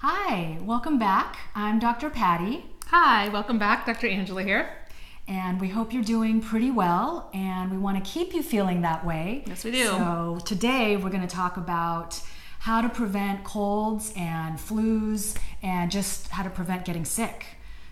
Hi, welcome back. I'm Dr. Patty. Hi, welcome back. Dr. Angela here. And we hope you're doing pretty well, and we want to keep you feeling that way. Yes, we do. So today we're going to talk about how to prevent colds and flus and just how to prevent getting sick.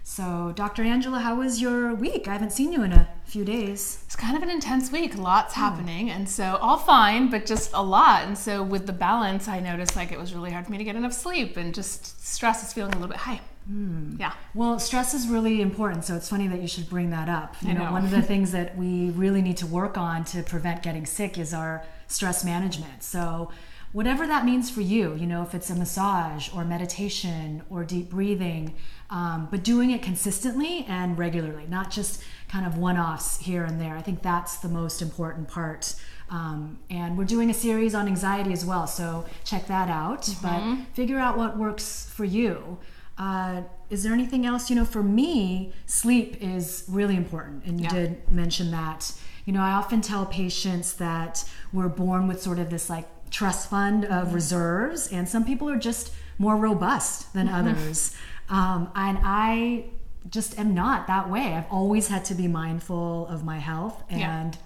So Dr. Angela, how was your week? I haven't seen you in a few days. It's kind of an intense week. Lots happening, and so all fine, but just a lot. And so with the balance, I noticed like it was really hard for me to get enough sleep, and just stress is feeling a little bit high. Yeah. Well, stress is really important, so it's funny that you should bring that up. I know. One of the things that we really need to work on to prevent getting sick is our stress management. So whatever that means for you, if it's a massage or meditation or deep breathing, but doing it consistently and regularly, not just kind of one-offs here and there. I think that's the most important part. And we're doing a series on anxiety as well, so check that out. But figure out what works for you. Is there anything else? For me, sleep is really important, and you did mention that. I often tell patients that we're born with sort of this like trust fund of reserves, and some people are just more robust than others. And I just am not that way. I've always had to be mindful of my health, and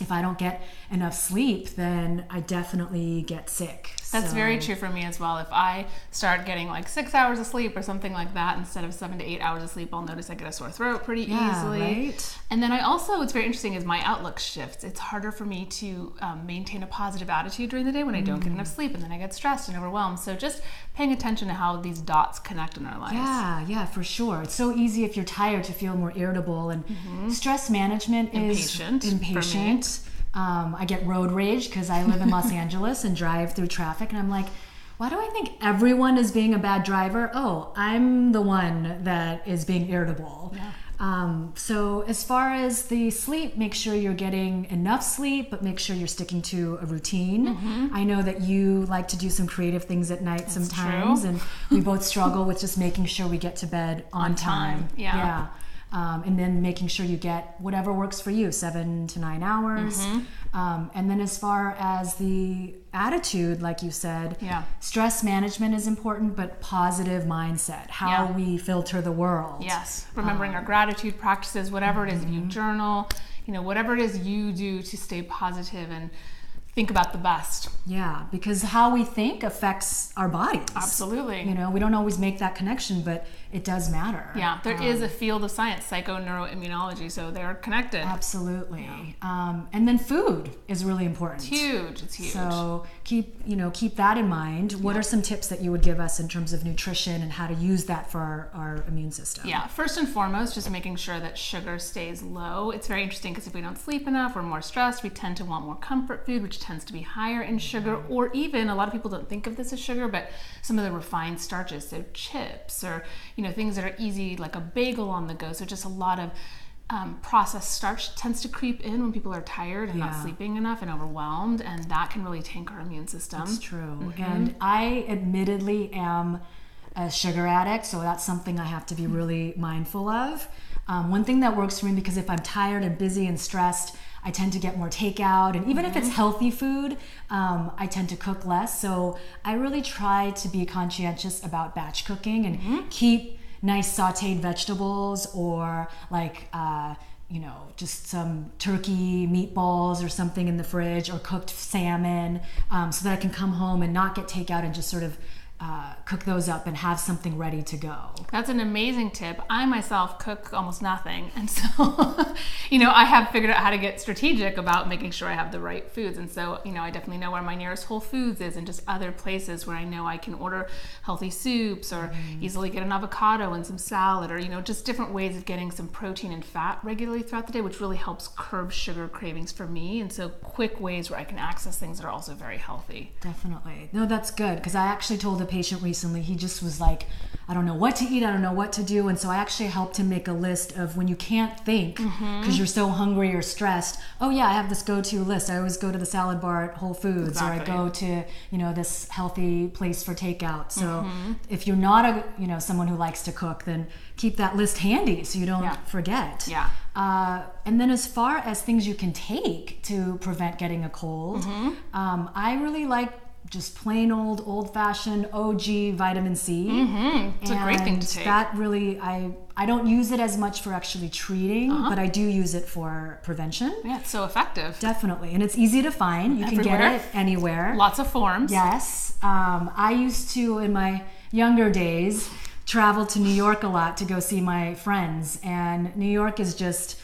if I don't get enough sleep, then I definitely get sick. That's very true for me as well. If I start getting like 6 hours of sleep or something like that instead of 7 to 8 hours of sleep, I'll notice I get a sore throat pretty easily. Right? And then I also, what's very interesting is my outlook shifts. It's harder for me to maintain a positive attitude during the day when I don't get enough sleep, and then I get stressed and overwhelmed. So just paying attention to how these dots connect in our lives. Yeah, for sure. It's so easy if you're tired to feel more irritable, and stress management is impatient. I get road rage because I live in Los Angeles and drive through traffic, and I'm like, why do I think everyone is being a bad driver? Oh, I'm the one that is being irritable. Yeah. So as far as the sleep, make sure you're getting enough sleep, but make sure you're sticking to a routine. I know that you like to do some creative things at night sometimes, and we both struggle with just making sure we get to bed on time. Yeah. And then making sure you get whatever works for you, 7 to 9 hours. And then as far as the attitude, like you said, stress management is important, but positive mindset, how we filter the world. Yes, remembering our gratitude practices, whatever it is, if you journal, whatever it is you do to stay positive and think about the best. Yeah, because how we think affects our bodies. Absolutely. We don't always make that connection, but it does matter. Yeah, there is a field of science, psychoneuroimmunology, so they're connected. Absolutely. And then food is really important. It's huge. So keep that in mind. What are some tips that you would give us in terms of nutrition and how to use that for our immune system? Yeah, first and foremost, just making sure that sugar stays low. It's very interesting because if we don't sleep enough, we're more stressed, we tend to want more comfort food, which tends to be higher in sugar, or even, a lot of people don't think of this as sugar, but some of the refined starches, so chips or things that are easy, like a bagel on the go. So just a lot of processed starch tends to creep in when people are tired and not sleeping enough and overwhelmed, and that can really tank our immune system. That's true. And I admittedly am a sugar addict, so that's something I have to be really mindful of. One thing that works for me, because if I'm tired and busy and stressed, I tend to get more takeout, and even if it's healthy food, I tend to cook less. So I really try to be conscientious about batch cooking and keep nice sauteed vegetables, or like just some turkey meatballs or something in the fridge, or cooked salmon, so that I can come home and not get takeout and just sort of cook those up and have something ready to go. That's an amazing tip. I myself cook almost nothing, and so I have figured out how to get strategic about making sure I have the right foods. And so I definitely know where my nearest Whole Foods is, and just other places where I know I can order healthy soups, or easily get an avocado and some salad, or just different ways of getting some protein and fat regularly throughout the day, which really helps curb sugar cravings for me. And so quick ways where I can access things that are also very healthy. Definitely. No, that's good, because I actually told a patient recently, he just was like, I don't know what to eat, I don't know what to do. And so I actually helped him make a list of when you can't think because you're so hungry or stressed. Oh yeah, I have this go-to list. I always go to the salad bar at Whole Foods, or I go to this healthy place for takeout. So if you're not someone who likes to cook, then keep that list handy so you don't forget. And then as far as things you can take to prevent getting a cold, I really like just plain old-fashioned OG vitamin C. It's a great thing to take. That really, I don't use it as much for actually treating, but I do use it for prevention. Yeah, it's so effective. Definitely. And it's easy to find. You can get it anywhere. Lots of forms. Yes. I used to, in my younger days, travel to New York a lot to go see my friends. And New York is just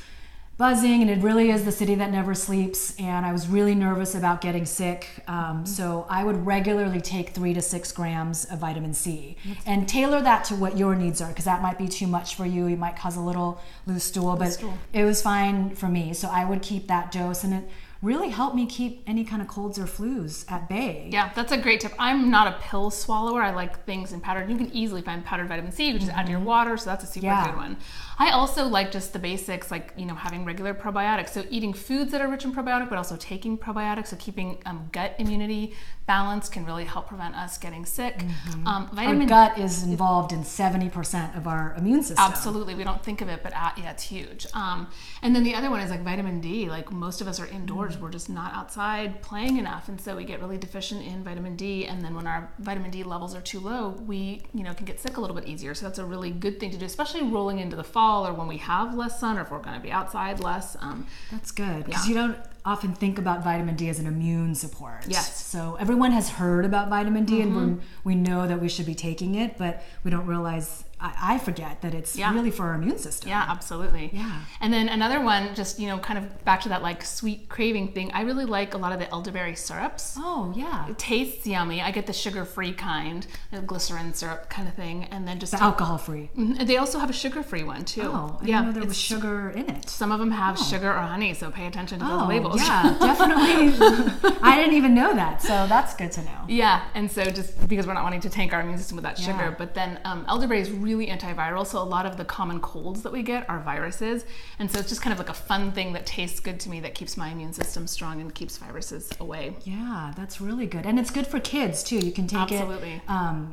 buzzing, and it really is the city that never sleeps. And I was really nervous about getting sick. So I would regularly take 3 to 6 grams of vitamin C and tailor that to what your needs are, because that might be too much for you. You might cause a little loose stool, but it was fine for me. So I would keep that dose, and it really helped me keep any kind of colds or flus at bay. Yeah, that's a great tip. I'm not a pill swallower. I like things in powdered. You can easily find powdered vitamin C. You can just add to your water, so that's a super good one. I also like just the basics, like, you know, having regular probiotics. So eating foods that are rich in probiotic, but also taking probiotics. So keeping gut immunity balanced can really help prevent us getting sick. Our gut is involved in 70% of our immune system. Absolutely. We don't think of it, but yeah, it's huge. And then the other one is like vitamin D. Like, most of us are indoors. We're just not outside playing enough. And so we get really deficient in vitamin D. And then when our vitamin D levels are too low, we, you know, can get sick a little bit easier. So that's a really good thing to do, especially rolling into the fall, or when we have less sun, or if we're going to be outside less. That's good, because you don't often think about vitamin D as an immune support. Yes. So everyone has heard about vitamin D, and we know that we should be taking it, but we don't realize, I forget that it's really for our immune system. Yeah, absolutely. Yeah. And then another one, just, you know, kind of back to that like sweet craving thing, I really like a lot of the elderberry syrups. Oh, yeah. It tastes yummy. I get the sugar-free kind, the glycerin syrup kind of thing, and then just the alcohol-free. They also have a sugar-free one too. Oh, I didn't know there was sugar in it. Some of them have sugar or honey, so pay attention to those labels. Yeah, definitely. I didn't even know that, so that's good to know. Yeah, and so just because we're not wanting to tank our immune system with that sugar, but then elderberry is really antiviral, so a lot of the common colds that we get are viruses, and so it's just kind of like a fun thing that tastes good to me, that keeps my immune system strong and keeps viruses away. Yeah, that's really good. And it's good for kids too. You can take it,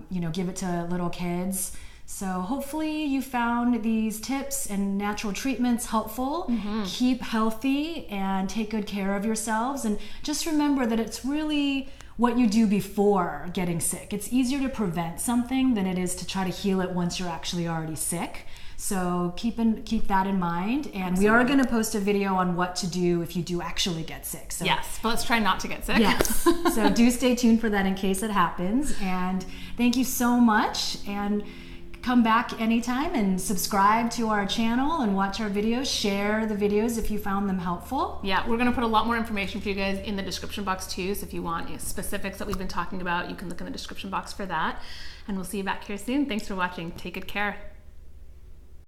you know, give it to little kids. So hopefully you found these tips and natural treatments helpful. Keep healthy and take good care of yourselves, and just remember that it's really what you do before getting sick. It's easier to prevent something than it is to try to heal it once you're actually already sick. So keep that in mind. And we are going to post a video on what to do if you do actually get sick. So yes, but let's try not to get sick. Yes. So do stay tuned for that in case it happens. And thank you so much. And come back anytime and subscribe to our channel and watch our videos. Share the videos if you found them helpful. Yeah, we're going to put a lot more information for you guys in the description box too. So if you want specifics that we've been talking about, you can look in the description box for that. And we'll see you back here soon. Thanks for watching. Take good care.